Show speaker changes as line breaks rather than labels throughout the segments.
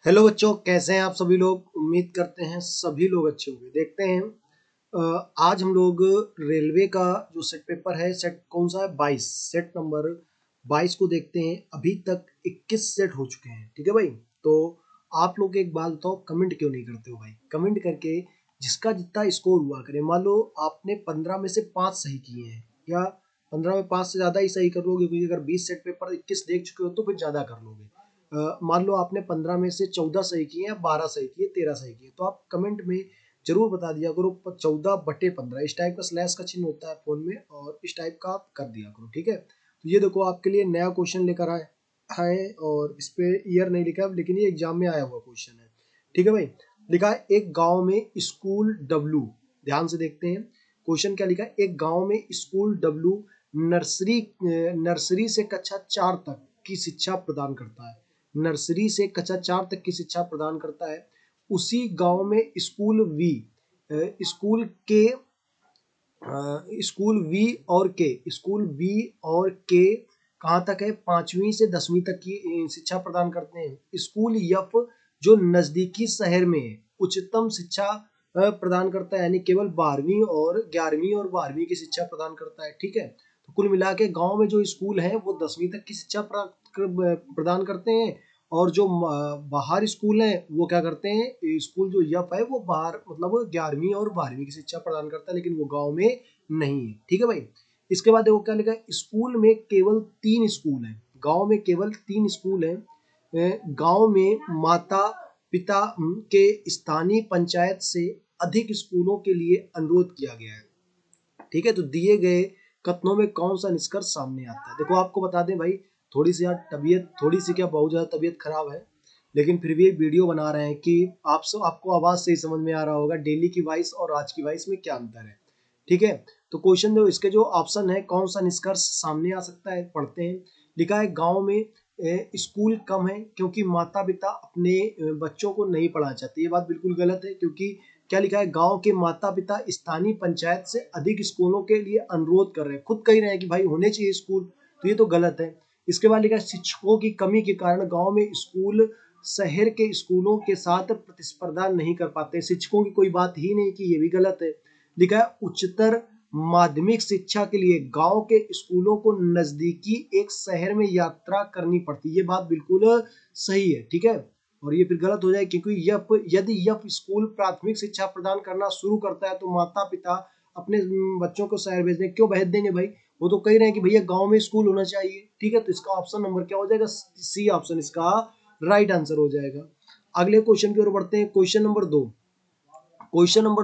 Hello बच्चों, कैसे हैं आप सभी लोग। उम्मीद करते हैं सभी लोग अच्छे होंगे। देखते हैं आज हम लोग रेलवे का जो सेट पेपर है, सेट कौन सा है, 22, सेट नंबर 22 को देखते हैं। अभी तक 21 सेट हो चुके हैं। ठीक है भाई। तो आप लोग एक बात बताओ, कमेंट क्यों नहीं करते हो भाई। कमेंट करके जिसका जितना स्कोर हुआ करे, मान लो आपने 15 में से 5 सही किए हैं, या 15 में 5 से ज़्यादा ही सही कर लोगे, क्योंकि अगर 20 सेट पेपर 21 देख चुके हो तो फिर ज़्यादा कर लोगे। मान लो आपने 15 में से 14 सही किए या 12 सही किए, 13 सही किए, तो आप कमेंट में जरूर बता दिया करो 14/15। इस टाइप का स्लैश का चिन्ह होता है फोन में, और इस टाइप का आप कर दिया करो। ठीक है। तो ये देखो आपके लिए नया क्वेश्चन लेकर आए है, और इस पे ईयर नहीं लिखा है, लेकिन ये एग्जाम में आया हुआ क्वेश्चन है। ठीक है भाई। लिखा है एक गांव में स्कूल डब्लू। ध्यान से देखते हैं क्वेश्चन क्या लिखा है। एक गांव में स्कूल डब्लू नर्सरी से कक्षा 4 तक की शिक्षा प्रदान करता है। नर्सरी से कक्षा 4 तक की शिक्षा प्रदान करता है। उसी गांव में स्कूल वी, स्कूल के स्कूल वी और के, स्कूल वी और के कहाँ तक है, 5वीं से 10वीं तक की शिक्षा प्रदान करते हैं। स्कूल यफ जो नजदीकी शहर में है, उच्चतम शिक्षा प्रदान करता है, यानी केवल 12वीं और 12वीं की शिक्षा प्रदान करता है। ठीक है। तो कुल मिला के गाँव में जो स्कूल है वो 10वीं तक की शिक्षा प्रदान करते हैं, और जो बाहर स्कूल है वो क्या करते हैं, स्कूल जो यफ है वो बाहर मतलब 11वीं और 12वीं की शिक्षा प्रदान करता है, लेकिन वो गांव में नहीं है। ठीक है भाई। इसके बाद देखो क्या लिखा है। स्कूल में केवल 3 स्कूल हैं, गांव में केवल 3 स्कूल हैं। गांव में माता पिता के स्थानीय पंचायत से अधिक स्कूलों के लिए अनुरोध किया गया है। ठीक है। तो दिए गए कथनों में कौन सा निष्कर्ष सामने आता है। देखो आपको बता दें भाई, थोड़ी सी यार तबीयत, थोड़ी सी क्या बहुत ज्यादा तबीयत खराब है, लेकिन फिर भी एक वीडियो बना रहे हैं कि आपको आवाज से ही समझ में आ रहा होगा डेली की वॉइस और आज की वॉइस में क्या अंतर है। ठीक है। तो क्वेश्चन जो इसके जो ऑप्शन है, कौन सा निष्कर्ष सामने आ सकता है, पढ़ते हैं। लिखा है गांव में स्कूल कम है क्योंकि माता पिता अपने बच्चों को नहीं पढ़ाना चाहते। ये बात बिल्कुल गलत है, क्योंकि क्या लिखा है, गांव के माता पिता स्थानीय पंचायत से अधिक स्कूलों के लिए अनुरोध कर रहे हैं, खुद कह रहे हैं कि भाई होने चाहिए स्कूल, तो ये तो गलत है। इसके बाद लिखा है शिक्षकों की कमी के कारण गांव में स्कूल शहर के स्कूलों के साथ प्रतिस्पर्धा नहीं कर पाते। शिक्षकों की कोई बात ही नहीं की, ये भी गलत है। लिखा है उच्चतर माध्यमिक शिक्षा के लिए गांव के स्कूलों को नजदीकी एक शहर में यात्रा करनी पड़ती। ये बात बिल्कुल सही है। ठीक है। और ये फिर गलत हो जाए, क्योंकि यदि यह स्कूल प्राथमिक शिक्षा प्रदान करना शुरू करता है तो माता पिता अपने बच्चों को शहर भेजने क्यों भेज देंगे भाई। वो तो कह रहे हैं कि भैया गांव में स्कूल होना चाहिए। ठीक है। तो इसका ऑप्शन नंबर क्या हो जाएगा, सी ऑप्शन इसका राइट आंसर हो जाएगा। अगले क्वेश्चन की ओर बढ़ते हैं। क्वेश्चन नंबर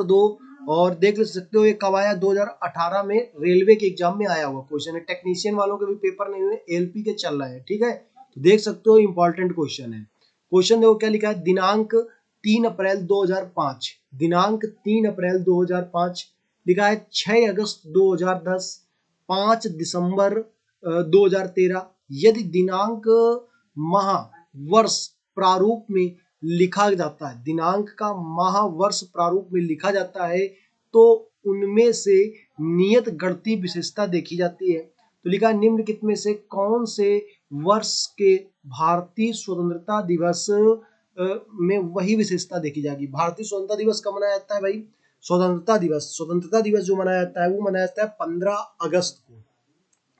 2 और देख सकते हो, ये कब आया, 2018 में रेलवे के एग्जाम में आया हुआ क्वेश्चन है। टेक्नीशियन वालों के भी पेपर नहीं हुए, एलपी के चल रहे हैं। ठीक है। तो देख सकते हो इंपॉर्टेंट क्वेश्चन है। क्वेश्चन देखो क्या लिखा है। दिनांक 3 अप्रैल 2005, दिनांक 3 अप्रैल 2005 लिखा है। 6 अगस्त 2010, 5 दिसंबर 2013। यदि दिनांक माह वर्ष प्रारूप में लिखा जाता है, दिनांक का माह वर्ष प्रारूप में लिखा जाता है, तो उनमें से नियत गणती विशेषता देखी जाती है। तो लिखा है निम्नलिखित में से कौन से वर्ष के भारतीय स्वतंत्रता दिवस में वही विशेषता देखी जाएगी। भारतीय स्वतंत्रता दिवस कब मनाया जाता है भाई, स्वतंत्रता दिवस जो मनाया जाता है वो मनाया जाता है 15 अगस्त को।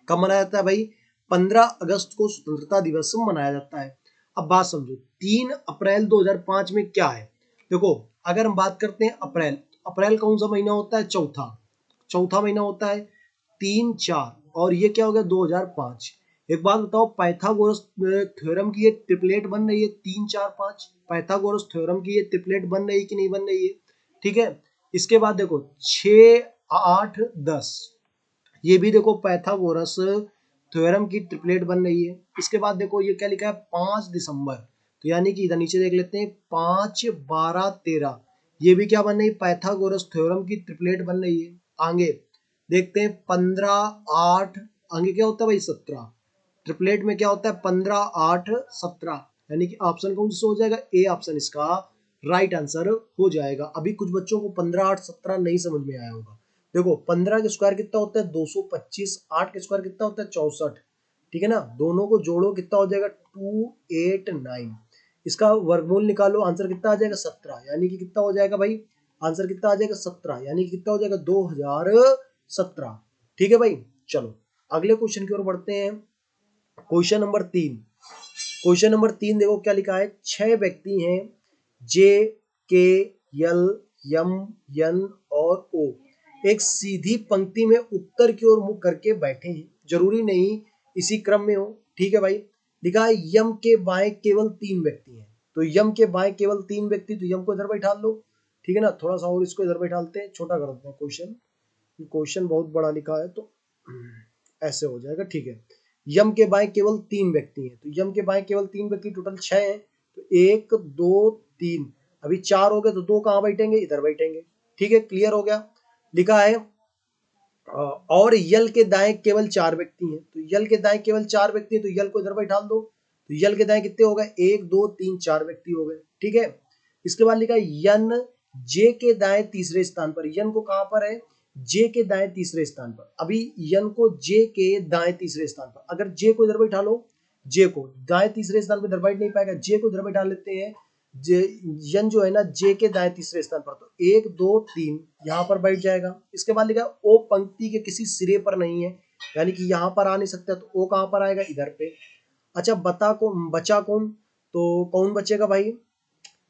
कब मनाया जाता है भाई, 15 अगस्त को स्वतंत्रता दिवस मनाया जाता है। अब बात समझो, 3 अप्रैल 2005 में क्या है। देखो अगर हम बात करते हैं अप्रैल, अप्रैल कौन सा महीना होता है, चौथा चौथा महीना होता है, 3 4, और ये क्या हो गया 2005। एक बात बताओ, पाइथागोरस थ्योरम की ये ट्रिपलेट बन रही है, 3 4 5, पाइथागोरस थ्योरम की ये ट्रिपलेट बन रही है कि नहीं बन रही है। ठीक है। इसके बाद देखो 6 8 10, ये भी देखो पाइथागोरस थ्योरम की ट्रिपलेट बन रही है। इसके बाद देखो ये क्या लिखा है, 5 दिसंबर, तो यानी कि इधर नीचे देख लेते हैं, 5 12 13, ये भी क्या बन रही है, पाइथागोरस थ्योरम की ट्रिपलेट बन रही है। आगे देखते हैं 15 8, आगे क्या होता है भाई 17, ट्रिपलेट में क्या होता है 15 8 17, यानी कि ऑप्शन कौन सा हो जाएगा, ए ऑप्शन इसका राइट आंसर हो जाएगा। अभी कुछ बच्चों को 15 8 17 नहीं समझ में आया होगा। देखो 15 के स्क्वायर कितना होता है 225, 8 के स्क्वायर कितना होता है 64। ठीक है ना, दोनों को जोड़ो कितना हो जाएगा 289। इसका वर्गमूल निकालो, आंसर कितना आ जाएगा 17, यानी कि कितना हो जाएगा भाई, आंसर कितना आ जाएगा 17, यानी कि कितना हो जाएगा 2017। ठीक है भाई, चलो अगले क्वेश्चन की ओर बढ़ते हैं। क्वेश्चन नंबर 3, क्वेश्चन नंबर 3 देखो क्या लिखा है, 6 व्यक्ति हैं जे के एल एम एन और ओ एक सीधी पंक्ति में उत्तर की ओर मुख करके बैठे हैं, जरूरी नहीं इसी क्रम में हो। ठीक है भाई, लिखा है यम के बाएं केवल 3 व्यक्ति हैं, तो यम के बाएं केवल 3 व्यक्ति, तो यम को इधर बैठा लो। ठीक है ना, थोड़ा सा और इसको इधर बैठाते हैं, छोटा कर देते हैं क्वेश्चन, क्वेश्चन बहुत बड़ा लिखा है तो ऐसे हो जाएगा। ठीक है, यम के बाएं केवल 3 व्यक्ति हैं, तो यम के बाएं केवल 3 व्यक्ति, टोटल 6 हैं, तो 1 2 3, अभी 4 हो गए तो 2 कहाँ बैठेंगे, इधर बैठेंगे। ठीक है, क्लियर हो गया। लिखा है और यल के दाएं केवल 4 व्यक्ति हैं, तो यल के दाएं केवल 4 व्यक्ति हैं, तो यल को इधर बैठा दो, तो यल के दाएं कितने हो गए, 1 2 3 4 व्यक्ति हो गए। ठीक है, इसके बाद लिखा है यन जे के दाएं तीसरे स्थान पर, यन को कहां पर है, जे के दाएं तीसरे स्थान पर। अभी यन को जे के दाएं तीसरे स्थान पर, अगर जे को इधर बैठा लो, जे को दाएं तीसरे स्थान पर इधर बैठ नहीं पाएगा, जे को इधर बैठा लेते हैं, जे यन जो है ना जे के दाएं तीसरे स्थान पर, तो 1 2 3 यहाँ पर बैठ जाएगा। इसके बाद लिखा ओ पंक्ति के किसी सिरे पर नहीं है, यानी कि यहाँ पर आ नहीं सकता, तो ओ कहाँ पर आएगा, इधर पे। अच्छा बचा कौन, तो कौन बचेगा भाई,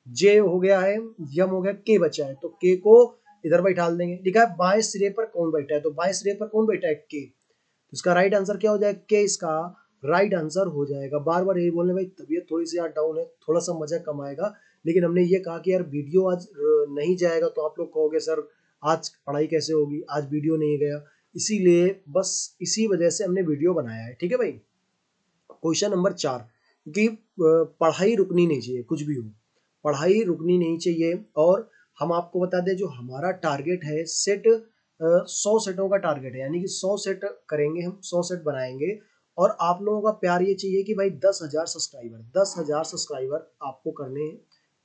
जे हो गया है, यम हो गया, के बचा है, तो के को इधर बैठा देंगे। लिखा है बाएं सिरे पर कौन बैठा है, तो बाएं सिरे पर कौन बैठा है, के, तो इसका राइट आंसर क्या हो जाएगा, के इसका राइट आंसर हो जाएगा। बार बार यही बोलने भाई, तबीयत थोड़ी सी यार डाउन है, थोड़ा सा मजा कम आएगा, लेकिन हमने ये कहा कि यार वीडियो आज नहीं जाएगा तो आप लोग कहोगे सर आज पढ़ाई कैसे होगी, आज वीडियो नहीं गया, इसीलिए बस इसी वजह से हमने वीडियो बनाया है। ठीक है भाई, क्वेश्चन नंबर 4, कि पढ़ाई रुकनी नहीं चाहिए, कुछ भी हो पढ़ाई रुकनी नहीं चाहिए। और हम आपको बता दें जो हमारा टारगेट है सेट 100 सेटों का टारगेट है, यानी कि 100 सेट करेंगे हम, 100 सेट बनाएंगे। और आप लोगों का प्यार ये चाहिए कि भाई 10,000 सब्सक्राइबर, 10,000 सब्सक्राइबर आपको करने हैं।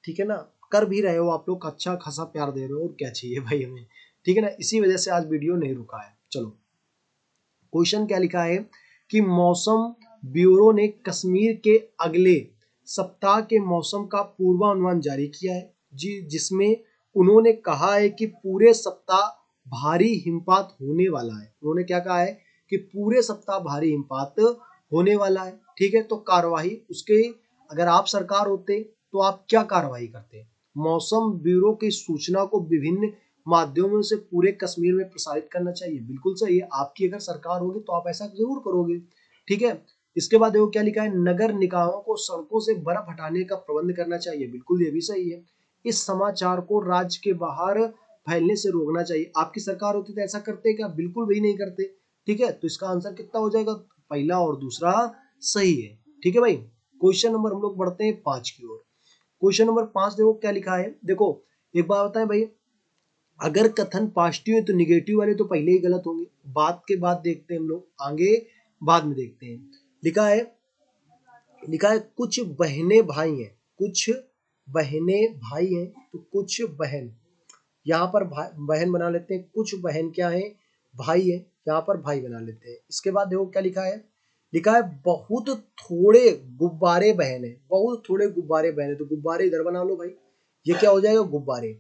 ठीक है ना, कर भी रहे हो आप लोग, अच्छा खासा प्यार दे रहे हो, और क्या चाहिए भाई हमें। ठीक है ना, इसी वजह से आज वीडियो नहीं रुका है। चलो क्वेश्चन क्या लिखा है कि मौसम ब्यूरो ने कश्मीर के अगले सप्ताह के मौसम का पूर्वानुमान जारी किया है जी, जिसमें उन्होंने कहा है कि पूरे सप्ताह भारी हिमपात होने वाला है। उन्होंने क्या कहा है कि पूरे सप्ताह भारी हिमपात होने वाला है। ठीक है, तो कार्यवाही उसके, अगर आप सरकार होते तो आप क्या कार्यवाही करते, मौसम ब्यूरो की सूचना को विभिन्न माध्यमों से पूरे कश्मीर में प्रसारित करना चाहिए, बिल्कुल सही है, आपकी अगर सरकार होगी तो आप ऐसा जरूर करोगे। ठीक है, इसके बाद देखो क्या लिखा है, नगर निकायों को सड़कों से बर्फ हटाने का प्रबंध करना चाहिए, बिल्कुल ये भी सही है। इस समाचार को राज्य के बाहर फैलने से रोकना चाहिए, आपकी सरकार होती तो ऐसा करते क्या, बिल्कुल भी नहीं करते। ठीक है, तो इसका आंसर कितना हो जाएगा, पहला और दूसरा सही है। ठीक है भाई, क्वेश्चन नंबर हम लोग बढ़ते हैं 5 की ओर। क्वेश्चन नंबर 5 देखो क्या लिखा है, देखो एक बात बताएं भाई, अगर कथन पॉजिटिव है तो निगेटिव वाले तो पहले ही गलत होंगे, बात के बाद देखते हैं हम लोग आगे, बाद में देखते हैं। लिखा है, लिखा है कुछ बहने भाई हैं, कुछ बहने भाई हैं, तो कुछ बहन, यहाँ पर बहन बना लेते हैं, कुछ बहन क्या है, भाई है, यहाँ पर भाई बना लेते हैं। इसके बाद देखो क्या लिखा है, लिखा है बहुत थोड़े गुब्बारे बहन है, बहुत थोड़े गुब्बारे बहन है, तो गुब्बारे इधर बना लो भाई, ये क्या हो जाएगा, गुब्बारे,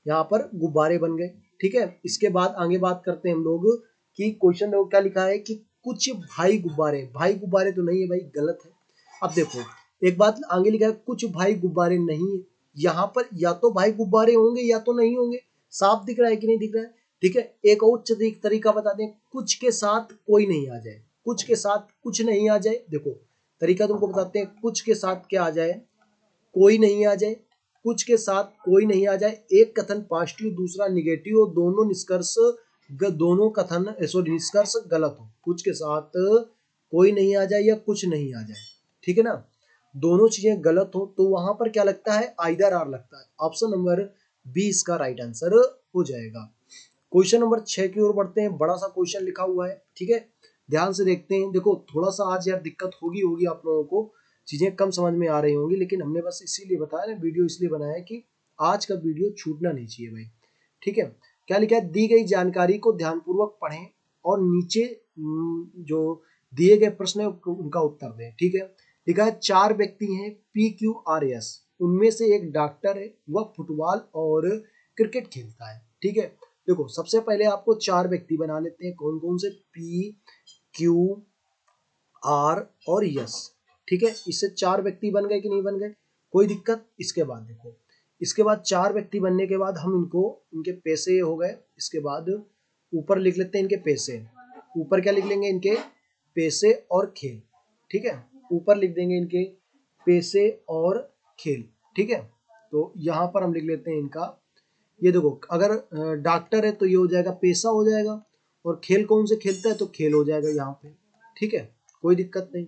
यहाँ पर गुब्बारे बन गए। ठीक है, इसके बाद आगे बात करते हैं हम लोग कि क्वेश्चन देखो क्या लिखा है कि कुछ भाई गुब्बारे, भाई गुब्बारे तो नहीं है भाई, गलत है। अब देखो एक बात आगे लिखा है कुछ भाई गुब्बारे नहीं है, यहाँ पर या तो भाई गुब्बारे होंगे या तो नहीं होंगे, साफ दिख रहा है कि नहीं दिख रहा है। ठीक है, एक और तरीका बता दें, कुछ के साथ कोई नहीं आ जाए, कुछ के साथ कुछ नहीं आ जाए, देखो तरीका तुमको बताते हैं, कुछ के साथ क्या आ जाए, कोई नहीं आ जाए, कुछ के साथ कोई नहीं आ जाए, एक कथन पॉजिटिव दूसरा निगेटिव, दोनों निष्कर्ष दोनों कथन सॉरी निष्कर्ष गलत हो, कुछ के साथ कोई नहीं आ जाए या कुछ नहीं आ जाए। ठीक है ना, दोनों चीजें गलत हो तो वहां पर क्या लगता है, आइदर आर लगता है, ऑप्शन नंबर बी इसका राइट आंसर हो जाएगा। क्वेश्चन नंबर 6 की ओर बढ़ते हैं, बड़ा सा क्वेश्चन लिखा हुआ है। ठीक है, ध्यान से देखते हैं, देखो थोड़ा सा आज यार दिक्कत होगी होगी आप लोगों को, चीजें कम समझ में आ रही होंगी, लेकिन हमने बस इसीलिए बताया ना, वीडियो इसलिए बनाया है कि आज का वीडियो छूटना नहीं चाहिए भाई। ठीक है, क्या लिखा है, दी गई जानकारी को ध्यानपूर्वक पढ़ें और नीचे जो दिए गए प्रश्न है उनका उत्तर दें। ठीक है, लिखा है 4 व्यक्ति हैं PQRS, उनमें से एक डॉक्टर है, वह फुटबॉल और क्रिकेट खेलता है। ठीक है, देखो सबसे पहले आपको 4 व्यक्ति बना लेते हैं, कौन कौन से, PQR और यस। ठीक है, इससे 4 व्यक्ति बन गए कि नहीं बन गए, कोई दिक्कत। इसके बाद देखो, इसके बाद 4 व्यक्ति बनने के बाद हम इनको, इनके पैसे हो गए, इसके बाद ऊपर लिख लेते हैं इनके पैसे, ऊपर क्या लिख लेंगे, इनके पैसे और खेल। ठीक है, ऊपर लिख देंगे इनके पैसे और खेल। ठीक है, तो यहाँ पर हम लिख लेते हैं इनका, ये देखो अगर डॉक्टर है तो ये हो जाएगा पैसा हो जाएगा, और खेल कौन से खेलता है तो खेल हो जाएगा यहाँ पे। ठीक है, कोई दिक्कत नहीं।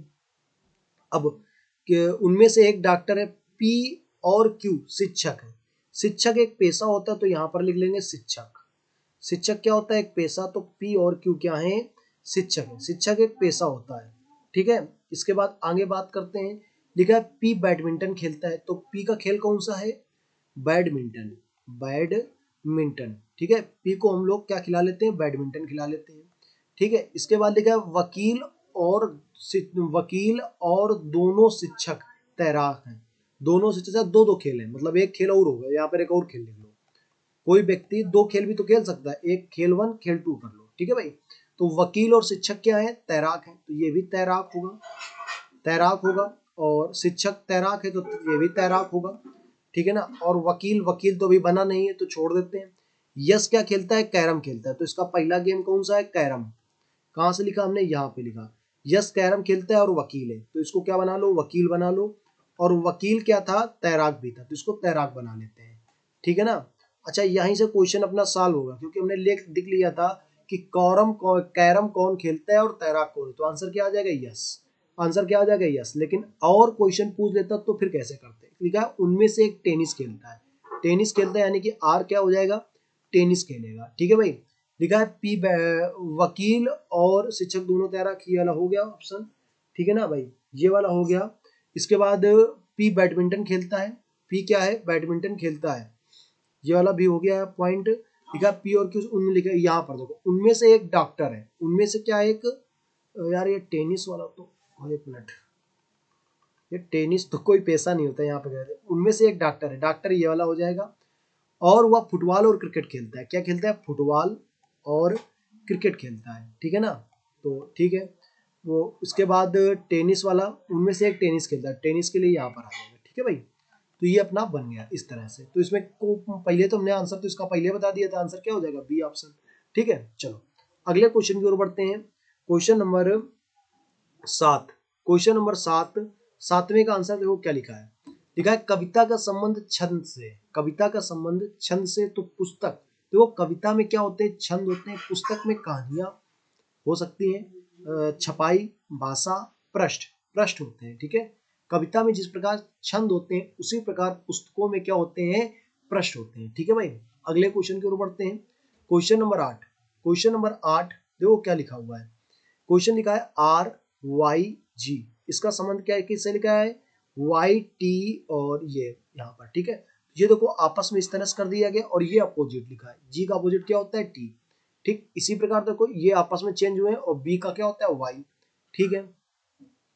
अब उनमें से एक डॉक्टर है, P और Q शिक्षक है। शिक्षक एक पेशा होता है तो यहाँ पर लिख लेंगे शिक्षक। शिक्षक क्या होता है, एक पेशा, तो P और Q क्या है, शिक्षक है। शिक्षक एक पेशा होता है। ठीक है, इसके बाद आगे बात करते हैं, लिखा है P बैडमिंटन खेलता है, तो P का खेल कौन सा है, बैडमिंटन, बैडमिंटन। ठीक है, P को हम लोग क्या खिला लेते हैं, बैडमिंटन खिला लेते हैं। ठीक है, इसके बाद लिखा है वकील और दोनों शिक्षक तैराक हैं। दोनों शिक्षक, दो दो खेल है, मतलब एक खेल और होगा, यहाँ पर एक और खेल लिख लो। कोई व्यक्ति 2 खेल भी तो खेल सकता है, एक खेल 1 खेल 2 कर लो। ठीक है भाई, तो वकील और शिक्षक क्या है, तैराक है, तो ये भी तैराक होगा, तैराक होगा। और शिक्षक तैराक है तो ये भी तैराक होगा। ठीक है ना, और वकील, वकील तो अभी बना नहीं है तो छोड़ देते हैं। यश क्या खेलता है, कैरम खेलता है, तो इसका पहला गेम कौन सा है, कैरम। कहाँ से लिखा हमने, यहाँ पे लिखा, यश कैरम खेलता है और वकील है, तो इसको क्या बना लो, वकील बना लो। और वकील क्या था, तैराक भी था, तो इसको तैराक बना लेते हैं। ठीक है ना। अच्छा, यहीं से क्वेश्चन अपना सॉल्व होगा, क्योंकि हमने लेख दिख लिया था कि कैरम कौन खेलता है और तैराक कौन है, तो आंसर क्या आ जाएगा, यस। आंसर क्या आ जाएगा, यस। लेकिन और क्वेश्चन पूछ लेता तो फिर कैसे करते, लिखा है उनमें से एक टेनिस खेलता है। टेनिस खेलता है यानी कि आर क्या हो जाएगा, टेनिस खेलेगा। ठीक है भाई, लिखा है वकील और शिक्षक दोनों तैराक, ये वाला हो गया ऑप्शन। ठीक है ना भाई, ये वाला हो गया। इसके बाद P बैडमिंटन खेलता है, P क्या है, बैडमिंटन खेलता है, ये वाला भी हो गया पॉइंट। लिखा P और Q, उनमें लिखा यहाँ पर देखो, उनमें से एक डॉक्टर है, उनमें से क्या एक, यार ये टेनिस वाला तो, एक मिनट, ये टेनिस तो कोई पैसा नहीं होता यहाँ पे, उनमें से एक डॉक्टर है, डॉक्टर ये वाला हो जाएगा। और वह फुटबॉल और क्रिकेट खेलता है, क्या खेलता है, फुटबॉल और क्रिकेट खेलता है। ठीक है ना, तो ठीक है। वो उसके बाद टेनिस वाला, उनमें से एक टेनिस खेलता है, टेनिस के लिए यहाँ पर आ जाएगा। ठीक है भाई, तो ये अपना बन गया इस तरह से। तो इसमें को पहले तो हमने आंसर तो इसका पहले बता दिया था, आंसर क्या हो जाएगा, बी ऑप्शन। ठीक है, चलो अगले क्वेश्चन की ओर बढ़ते हैं। क्वेश्चन नंबर 7, क्वेश्चन नंबर 7, 7वें का आंसर देखो क्या लिखा है। लिखा है कविता का संबंध छंद से, कविता का संबंध छंद से, तो पुस्तक, देखो कविता में क्या होते हैं, छंद होते हैं, पुस्तक में कहानियां हो सकती हैं, छपाई, भाषा, पृष्ठ, पृष्ठ होते हैं। ठीक है, कविता में जिस प्रकार छंद होते हैं उसी प्रकार पुस्तकों में क्या होते हैं, पृष्ठ होते हैं। ठीक है भाई, अगले क्वेश्चन की ओर बढ़ते हैं। क्वेश्चन नंबर 8, क्वेश्चन नंबर 8 देखो क्या लिखा हुआ है। क्वेश्चन लिखा है RYG, इसका संबंध क्या है, किससे लिखा है, YT और ये यहाँ पर। ठीक है, ये देखो आपस में इस तरह से कर दिया गया, और ये अपोजिट लिखा है, जी का अपोजिट क्या होता है, टी। ठीक, इसी प्रकार देखो ये आपस में चेंज हुए हैं, और बी का क्या होता है, वाई। ठीक है,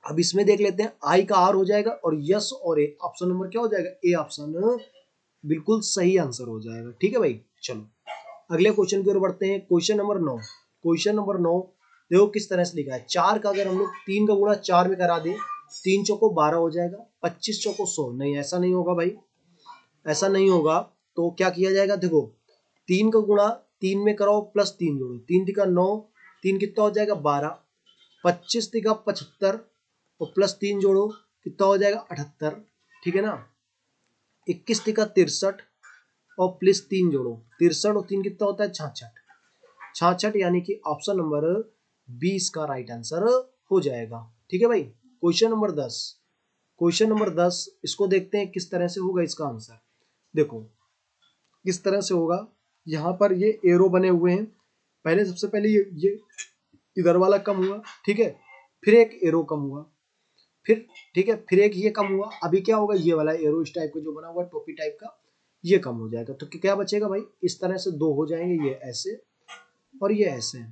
अब इसमें देख लेते हैं, आई का आर हो जाएगा, और यस और ए, ऑप्शन नंबर क्या हो जाएगा, ए ऑप्शन बिल्कुल सही आंसर हो जाएगा। ठीक है भाई, चलो अगले क्वेश्चन की ओर बढ़ते हैं। क्वेश्चन नंबर 9, क्वेश्चन नंबर 9 देखो किस तरह से लिखा है। 4 का अगर हम लोग 3 का गुणा 4 में करा दें, 3 चौको 12 हो जाएगा, 25 चौको 100, नहीं ऐसा नहीं होगा भाई, ऐसा नहीं होगा। तो क्या किया जाएगा, देखो 3 का गुणा 3 में कराओ, प्लस 3 जोड़ो, 3 तिका 9, 3 कितना हो जाएगा 12, 25 तिका 75, और प्लस 3 जोड़ो कितना हो जाएगा 78। ठीक है ना, 21 तिका 63, और प्लस 3 जोड़ो 63, और 3 कितना होता है 66, 66 यानी कि ऑप्शन नंबर 20 का राइट आंसर हो जाएगा। ठीक है भाई, क्वेश्चन नंबर 10, क्वेश्चन नंबर 10 इसको देखते हैं किस तरह से होगा इसका आंसर। देखो किस तरह से होगा, यहाँ पर ये एरो बने हुए हैं, पहले सबसे पहले ये इधर वाला कम हुआ, ठीक है, फिर एक एरो कम हुआ, फिर ठीक है, फिर एक ये कम हुआ, अभी क्या होगा, ये वाला एरो इस टाइप का जो बना हुआ टोपी टाइप का, ये कम हो जाएगा। तो क्या बचेगा भाई, इस तरह से 2 हो जाएंगे, ये ऐसे और ये ऐसे।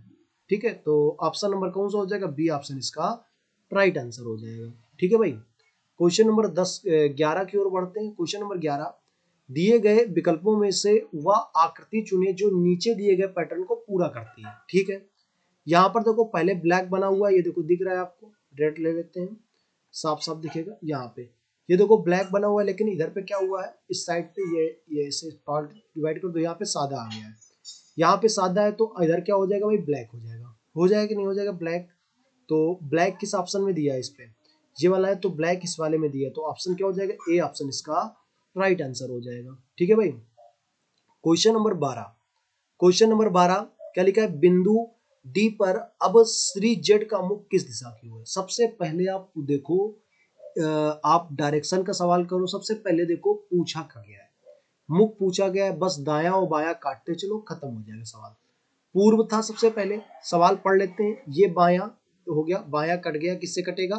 ठीक है, तो ऑप्शन नंबर कौन सा हो जाएगा, बी ऑप्शन इसका राइट आंसर हो जाएगा। ठीक है भाई, क्वेश्चन नंबर 11 की ओर बढ़ते हैं। क्वेश्चन नंबर 11, दिए गए विकल्पों में से वह आकृति चुनिए जो नीचे दिए गए पैटर्न को पूरा करती है। ठीक है, यहाँ पर देखो पहले ब्लैक बना हुआ है, ये देखो दिख रहा है आपको, रेड ले लेते हैं, साफ साफ दिखेगा यहाँ पे। ये देखो ब्लैक बना हुआ है, लेकिन इधर पे क्या हुआ है, इस साइड पे ये ऐसे पार्ट डिवाइड कर दो, यहाँ पे सादा आ गया है। यहाँ पे सादा है तो इधर क्या हो जाएगा भाई, ब्लैक हो जाएगा। हो जाएगा कि नहीं हो जाएगा ब्लैक? तो ब्लैक किस ऑप्शन में दिया है इस पे, ये वाला है, तो ब्लैक इस वाले में दिया है, तो ऑप्शन क्या हो जाएगा, ए ऑप्शन इसका राइट आंसर हो जाएगा। ठीक है भाई। क्वेश्चन नंबर 12, क्वेश्चन नंबर 12 क्या लिखा है, बिंदु डी पर अब श्री जेड का मुख किस दिशा की ओर है। सबसे पहले आप देखो, आप डायरेक्शन का सवाल करो। सबसे पहले देखो पूछा क्या गया है, मुख पूछा गया है, बस दाया और बाया काटते चलो, खत्म हो जाएगा सवाल। पूर्व था सबसे पहले, सवाल पढ़ लेते हैं। ये बाया हो गया, बाया कट गया, किससे कटेगा,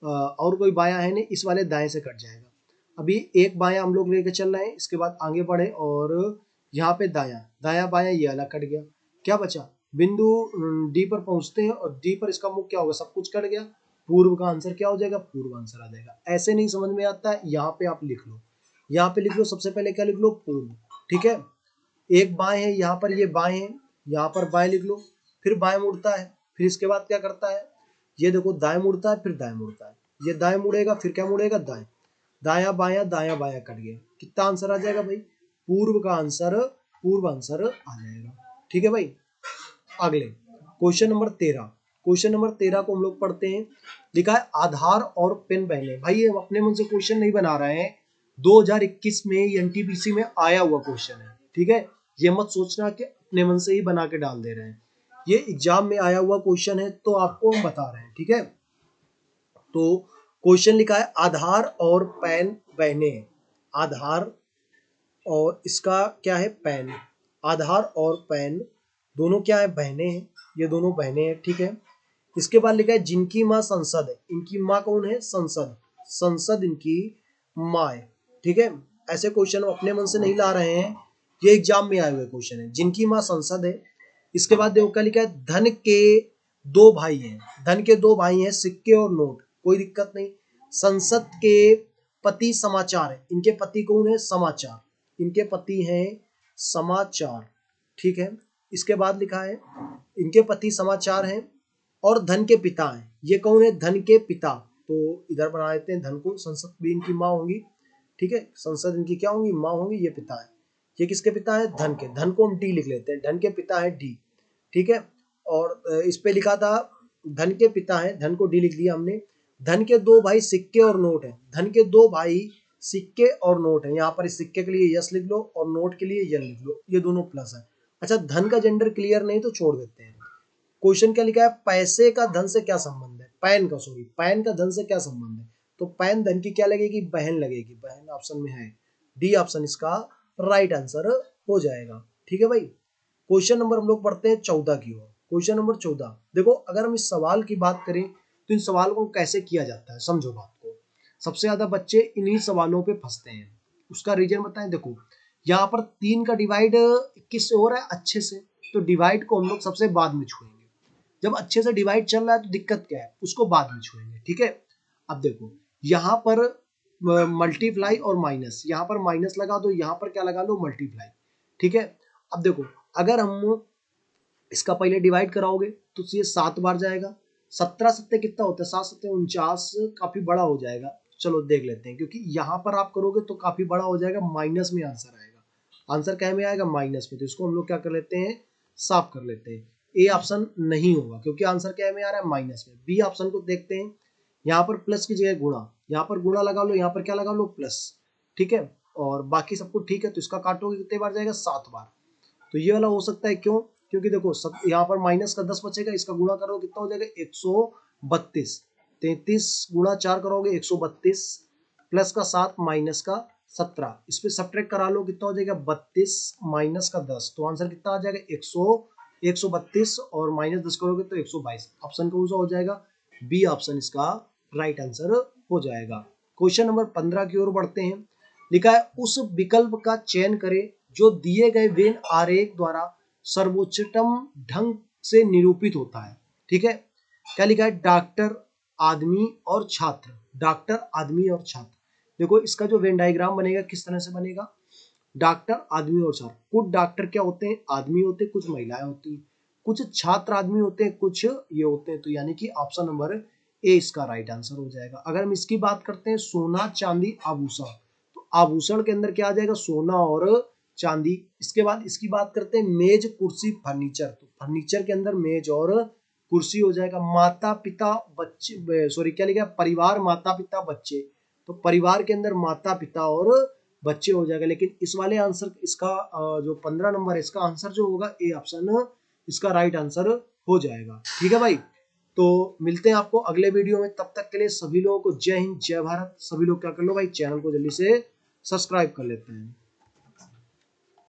और कोई बाया है नहीं, इस वाले दाएं से कट जाएगा। अभी एक बाया हम लोग लेके चल रहे हैं, इसके बाद आगे बढ़े और यहाँ पे दाया, दाया बाया ये वाला कट गया, क्या बचा, बिंदु डी पर पहुंचते हैं और डी पर इसका मुख क्या होगा, सब कुछ कट गया, पूर्व का आंसर क्या हो जाएगा, पूर्व आंसर आ जाएगा। ऐसे नहीं समझ में आता है, यहाँ पे आप लिख लो, यहाँ पे लिख लो, सबसे पहले क्या लिख लो, पूर्व। ठीक है, एक बाएं है, यहाँ पर ये बाएं है, यहाँ पर बाएं लिख लो, फिर बाएं मुड़ता है, फिर इसके बाद क्या करता है, ये देखो दाएं मुड़ता है, फिर दाएं मुड़ता है, ये दाएं मुड़ेगा, फिर क्या मुड़ेगा, दाएं, दाया बाया कट गया, कितना आंसर आ जाएगा भाई, पूर्व का आंसर, पूर्व आंसर आ जाएगा। ठीक है भाई। अगले क्वेश्चन नंबर 13, क्वेश्चन नंबर 13 को हम लोग पढ़ते हैं। लिखा है आधार और पेन पहले। भाई ये अपने मन से क्वेश्चन नहीं बना रहे हैं, 2021 में एनटीपीसी में आया हुआ क्वेश्चन है। ठीक है, ये मत सोचना कि अपने मन से ही बना के डाल दे रहे हैं, ये एग्जाम में आया हुआ क्वेश्चन है, तो आपको हम बता रहे हैं। ठीक है, तो क्वेश्चन लिखा है आधार और पेन बहने, आधार और इसका क्या है, पेन, आधार और पेन दोनों क्या है, बहने हैं, ये दोनों बहने हैं। ठीक है, इसके बाद लिखा है जिनकी माँ संसद है, इनकी माँ कौन है, संसद, संसद इनकी माँ है। ठीक है, ऐसे क्वेश्चन अपने मन से नहीं ला रहे हैं, ये एग्जाम में आए हुए क्वेश्चन है, जिनकी माँ संसद है। इसके बाद देखो क्या लिखा है, धन के दो भाई हैं, धन के दो भाई हैं, सिक्के और नोट, कोई दिक्कत नहीं। संसद के पति समाचार है, इनके पति कौन है, समाचार, इनके पति हैं समाचार। ठीक है, इसके बाद लिखा है इनके पति समाचार हैं और धन के पिता हैं, ये कौन है, धन के पिता, तो इधर बना लेते हैं धन को, संसद भी इनकी माँ होंगी। ठीक है, संसद इनकी क्या होंगी, माँ होंगी, ये पिता है, ये किसके पिता है, धन के, धन को हम डी लिख लेते हैं, धन के पिता है डी। ठीक है, और इस पे लिखा था धन के पिता है, धन को डी लिख दिया हमने। धन के दो भाई सिक्के और नोट है, धन के दो भाई सिक्के और नोट है, यहाँ पर इस सिक्के के लिए यस लिख लो और नोट के लिए यन लिख लो, ये दोनों प्लस है। अच्छा, धन का जेंडर क्लियर नहीं तो छोड़ देते हैं। क्वेश्चन क्या लिखा है, पैसे का धन से क्या संबंध है, पैन का, सॉरी, पैन का धन से क्या संबंध है, तो पैन धन की क्या लगेगी, बहन लगेगी, बहन ऑप्शन में है, डी ऑप्शन इसका राइट आंसर हो जाएगा। ठीक है भाई। क्वेश्चन नंबर हम लोग पढ़ते हैं 14 की ओर। क्वेश्चन नंबर 14 देखो, अगर हम इस सवाल की बात करें तो इन सवालों को कैसे किया जाता है, समझो बात को। सबसे ज्यादा बच्चे इन्हीं सवालों पे फंसते हैं, उसका रीजन बताएं। देखो यहाँ पर 3 का डिवाइड किससे हो रहा है, अच्छे से, तो डिवाइड को हम लोग सबसे बाद में छुएंगे, जब अच्छे से डिवाइड चल रहा है तो दिक्कत क्या है, उसको बाद में छुएंगे। ठीक है, अब देखो यहाँ पर मल्टीप्लाई और माइनस, यहाँ पर माइनस लगा दो, यहाँ पर क्या लगा लो, मल्टीप्लाई। ठीक है, अब देखो अगर हम इसका पहले डिवाइड कराओगे तो ये 7 बार जाएगा, 17 सत्ते कितना होता है, 7 सत्ते 49, काफी बड़ा हो जाएगा। चलो देख लेते हैं, क्योंकि यहाँ पर आप करोगे तो काफी बड़ा हो जाएगा, माइनस में आंसर आएगा, आंसर क्या में आएगा, माइनस में, तो इसको हम लोग क्या कर लेते हैं, साफ कर लेते हैं। ए ऑप्शन नहीं होगा क्योंकि आंसर क्या में आ रहा है, माइनस में। बी ऑप्शन को देखते हैं, यहाँ पर प्लस की जगह गुणा, यहाँ पर गुणा लगा लो, यहाँ पर क्या लगा लो, प्लस। ठीक है, और बाकी सब कुछ ठीक है, तो इसका काटोगे कितने बार जाएगा, 7 बार। तो ये वाला हो सकता है, क्यों, क्योंकि देखो सब यहाँ पर माइनस का 10 बचेगा, इसका गुणा करो कितना हो जाएगा, 132, 33 गुणा 4 करोगे 132, प्लस का 7 माइनस का 17, इस पे सब्ट्रैक्ट करा लो कितना हो जाएगा, 32 माइनस का 10, तो आंसर कितना आ जाएगा, 132, और माइनस 10 करोगे तो 122। ऑप्शन कौन सा हो जाएगा, बी ऑप्शन इसका राइट आंसर हो जाएगा। क्वेश्चन नंबर 15 की ओर बढ़ते हैं। लिखा है उस विकल्प का चयन करें जो दिए गए वेन आरेख द्वारा सर्वोच्चतम ढंग से निरूपित होता है। ठीक है, क्या लिखा है, डॉक्टर, आदमी और छात्र। डॉक्टर, आदमी और छात्र। देखो इसका जो वेन डायग्राम बनेगा किस तरह से बनेगा, डॉक्टर, आदमी और छात्र। कुछ डॉक्टर क्या होते हैं, आदमी होते हैं, कुछ महिलाएं होती हैं, कुछ छात्र आदमी होते हैं, कुछ ये होते हैं। तो यानी कि ऑप्शन नंबर ए इसका राइट आंसर हो जाएगा। अगर हम इसकी बात करते हैं सोना, चांदी, आभूषण, तो आभूषण के अंदर क्या आ जाएगा, सोना और चांदी। इसके बाद इसकी बात करते हैं मेज, कुर्सी, फर्नीचर, तो फर्नीचर के अंदर मेज और कुर्सी हो जाएगा। माता पिता बच्चे, सॉरी क्या लिखा है, परिवार, माता पिता बच्चे, तो परिवार के अंदर माता पिता और बच्चे हो जाएगा। लेकिन इस वाले आंसर इसका जो 15 नंबर है इसका आंसर जो होगा ए ऑप्शन इसका राइट आंसर हो जाएगा। ठीक है भाई, तो मिलते हैं आपको अगले वीडियो में। तब तक के लिए सभी लोगों को जय हिंद, जय भारत। सभी लोग क्या कर लो भाई, चैनल को जल्दी से सब्सक्राइब कर लेते हैं।